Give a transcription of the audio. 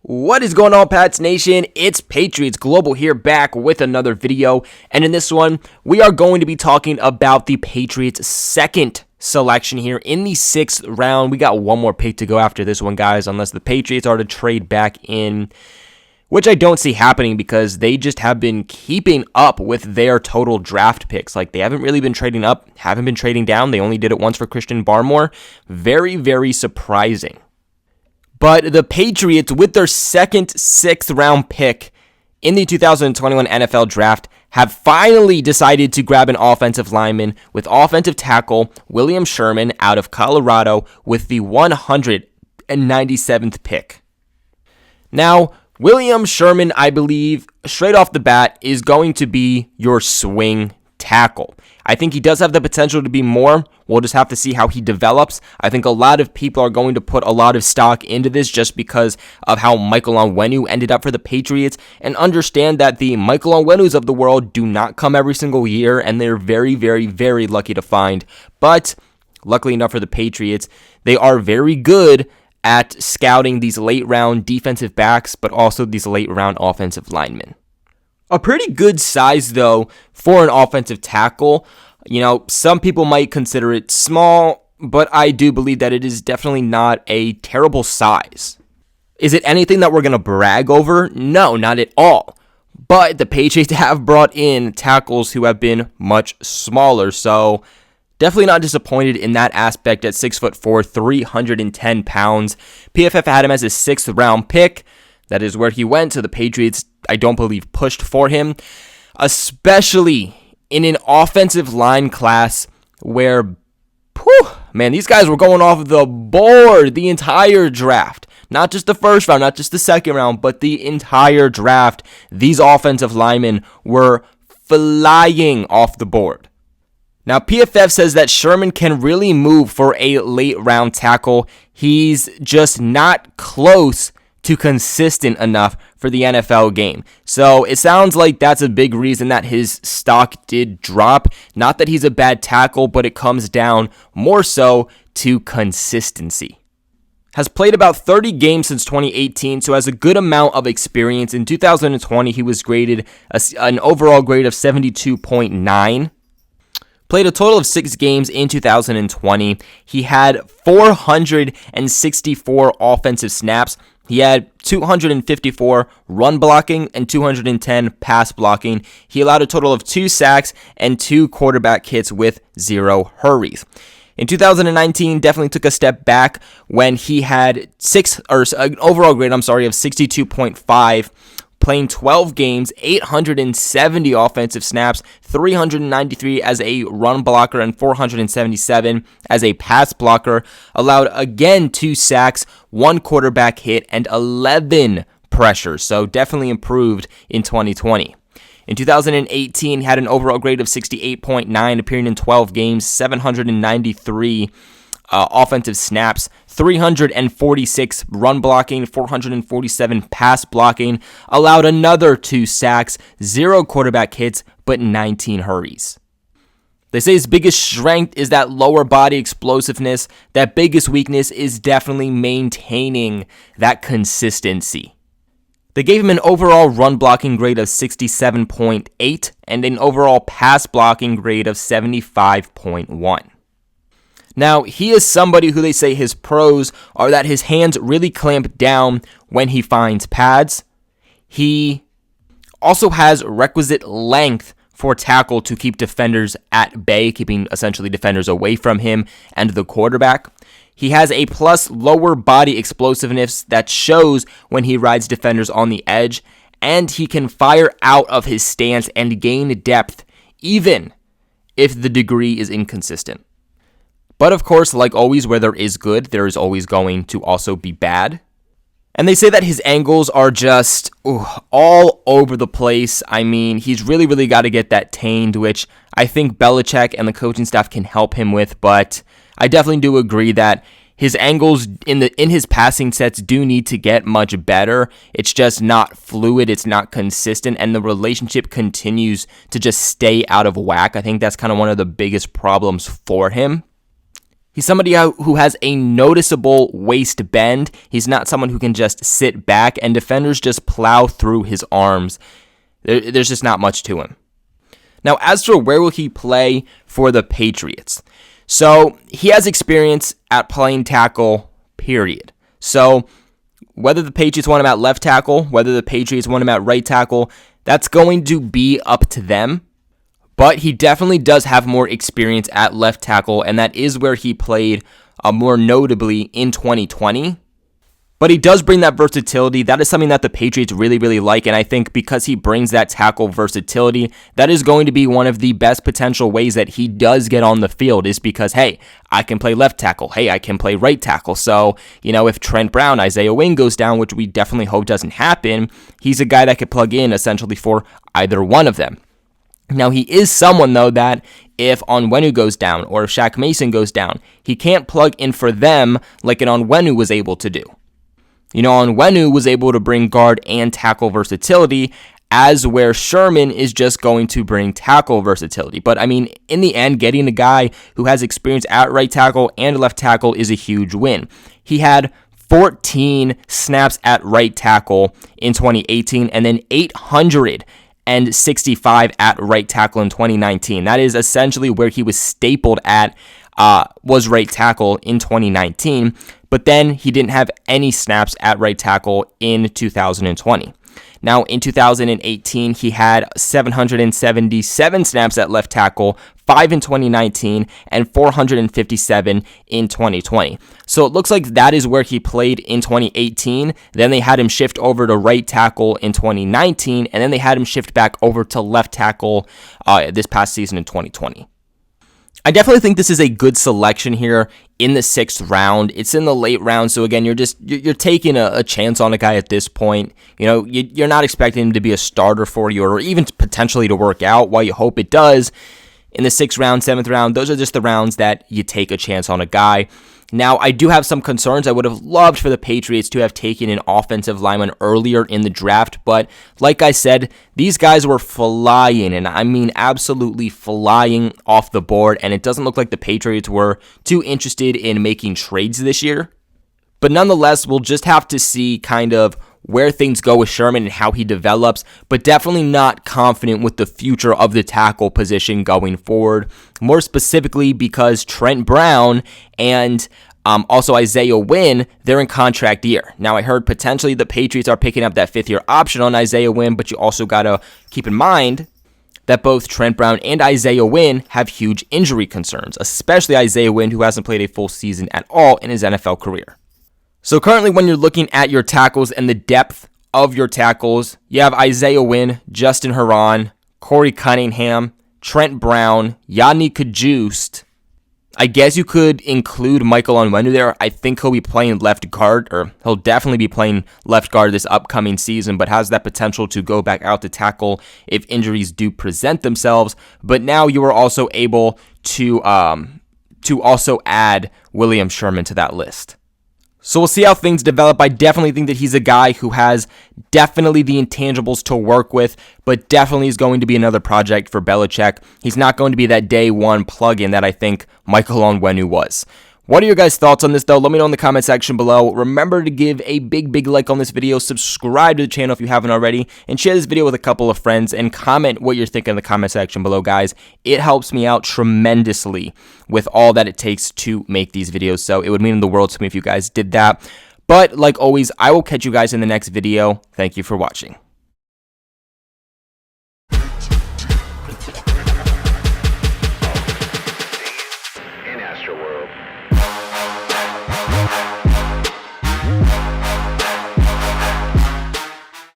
What is going on, Pats Nation? It's Patriots Global here, back with another video, and in this one, we are going to be talking about the Patriots' second selection here in the 6th round. We got one more pick to go after this one, guys, unless the Patriots are to trade back in, which I don't see happening because they just have been keeping up with their total draft picks. Like, they haven't really been trading up, haven't been trading down. They only did it once for Christian Barmore. Very, very surprising. But the Patriots, with their second 6th round pick in the 2021 NFL Draft, have finally decided to grab an offensive lineman with offensive tackle William Sherman out of Colorado with the 197th pick. Now, William Sherman, I believe, straight off the bat, is going to be your swing tackle. I think he does have the potential to be more. We'll just have to see how he develops. I think a lot of people are going to put a lot of stock into this just because of how Michael Onwenu ended up for the Patriots, and understand that the Michael Onwenus of the world do not come every single year, and they're very, very, very lucky to find. But luckily enough for the Patriots, they are very good at scouting these late-round defensive backs, but also these late-round offensive linemen. A pretty good size, though, for an offensive tackle. You know, some people might consider it small, but I do believe that it is definitely not a terrible size. Is it anything that we're going to brag over? No, not at all. But the Patriots have brought in tackles who have been much smaller, so definitely not disappointed in that aspect at 6'4", 310 pounds. PFF had him as his 6th round pick. That is where he went, so the Patriots, I don't believe, pushed for him, especially in an offensive line class where, these guys were going off the board the entire draft. Not just the first round, not just the second round, but the entire draft. These offensive linemen were flying off the board. Now, PFF says that Sherman can really move for a late-round tackle. He's just not close to consistent enough for the NFL game. So it sounds like that's a big reason that his stock did drop. Not that he's a bad tackle, but it comes down more so to consistency. Has played about 30 games since 2018, so has a good amount of experience. In 2020, he was graded an overall grade of 72.9. Played a total of 6 games in 2020. He had 464 offensive snaps. He had 254 run blocking and 210 pass blocking. He allowed a total of 2 sacks and 2 quarterback hits with 0 hurries. In 2019, definitely took a step back when he had an overall grade of 62.5. Playing 12 games, 870 offensive snaps, 393 as a run blocker, and 477 as a pass blocker. Allowed, again, 2 sacks, 1 quarterback hit, and 11 pressures. So definitely improved in 2020. In 2018, had an overall grade of 68.9, appearing in 12 games, 793 offensive snaps, 346 run blocking, 447 pass blocking, allowed another 2 sacks, 0 quarterback hits, but 19 hurries. They say his biggest strength is that lower body explosiveness. That biggest weakness is definitely maintaining that consistency. They gave him an overall run blocking grade of 67.8 and an overall pass blocking grade of 75.1. Now, he is somebody who they say his pros are that his hands really clamp down when he finds pads. He also has requisite length for tackle to keep defenders at bay, keeping essentially defenders away from him and the quarterback. He has a plus lower body explosiveness that shows when he rides defenders on the edge, and he can fire out of his stance and gain depth, even if the degree is inconsistent. But of course, like always, where there is good, there is always going to also be bad. And they say that his angles are just all over the place. I mean, he's really, really got to get that tamed, which I think Belichick and the coaching staff can help him with. But I definitely do agree that his angles in his passing sets do need to get much better. It's just not fluid. It's not consistent. And the relationship continues to just stay out of whack. I think that's kind of one of the biggest problems for him. He's somebody who has a noticeable waist bend. He's not someone who can just sit back, and defenders just plow through his arms. There's just not much to him. Now, as for where will he play for the Patriots? So, he has experience at playing tackle, period. So, whether the Patriots want him at left tackle, whether the Patriots want him at right tackle, that's going to be up to them. But he definitely does have more experience at left tackle, and that is where he played more notably in 2020. But he does bring that versatility. That is something that the Patriots really, really like, and I think because he brings that tackle versatility, that is going to be one of the best potential ways that he does get on the field, is because, hey, I can play left tackle. Hey, I can play right tackle. So, if Trent Brown, Isaiah Wynn goes down, which we definitely hope doesn't happen, he's a guy that could plug in essentially for either one of them. Now, he is someone, though, that if Onwenu goes down or if Shaq Mason goes down, he can't plug in for them like an Onwenu was able to do. Onwenu was able to bring guard and tackle versatility, as where Sherman is just going to bring tackle versatility. But, in the end, getting a guy who has experience at right tackle and left tackle is a huge win. He had 14 snaps at right tackle in 2018, and then 865 at right tackle in 2019. That is essentially where he was stapled at, was right tackle in 2019. But then he didn't have any snaps at right tackle in 2020. Now, in 2018, he had 777 snaps at left tackle, 5 in 2019, and 457 in 2020. So it looks like that is where he played in 2018. Then they had him shift over to right tackle in 2019, and then they had him shift back over to left tackle this past season in 2020. I definitely think this is a good selection here in the 6th round. It's in the late round, so again, you're taking a chance on a guy at this point. You're not expecting him to be a starter for you or even potentially to work out. While you hope it does, in the 6th round, 7th round, those are just the rounds that you take a chance on a guy. Now, I do have some concerns. I would have loved for the Patriots to have taken an offensive lineman earlier in the draft, but like I said, these guys were flying, and I mean absolutely flying off the board, and it doesn't look like the Patriots were too interested in making trades this year. But nonetheless, we'll just have to see kind of where things go with Sherman and how he develops, but definitely not confident with the future of the tackle position going forward. More specifically because Trent Brown and also Isaiah Wynn, they're in contract year. Now, I heard potentially the Patriots are picking up that 5th-year option on Isaiah Wynn, but you also got to keep in mind that both Trent Brown and Isaiah Wynn have huge injury concerns, especially Isaiah Wynn, who hasn't played a full season at all in his NFL career. So currently, when you're looking at your tackles and the depth of your tackles, you have Isaiah Wynn, Justin Herron, Corey Cunningham, Trent Brown, Yannick Kajust. I guess you could include Michael Onwenu there. I think he'll be playing left guard, or he'll definitely be playing left guard this upcoming season, but has that potential to go back out to tackle if injuries do present themselves. But now you are also able to also add William Sherman to that list. So we'll see how things develop. I definitely think that he's a guy who has definitely the intangibles to work with, but definitely is going to be another project for Belichick. He's not going to be that day one plug-in that I think Michael Onwenu was. What are your guys' thoughts on this, though? Let me know in the comment section below. Remember to give a big like on this video, subscribe to the channel if you haven't already, and share this video with a couple of friends, and comment what you're thinking in the comment section below, guys. It helps me out tremendously with all that it takes to make these videos, so it would mean the world to me if you guys did that. But, like always, I will catch you guys in the next video. Thank you for watching.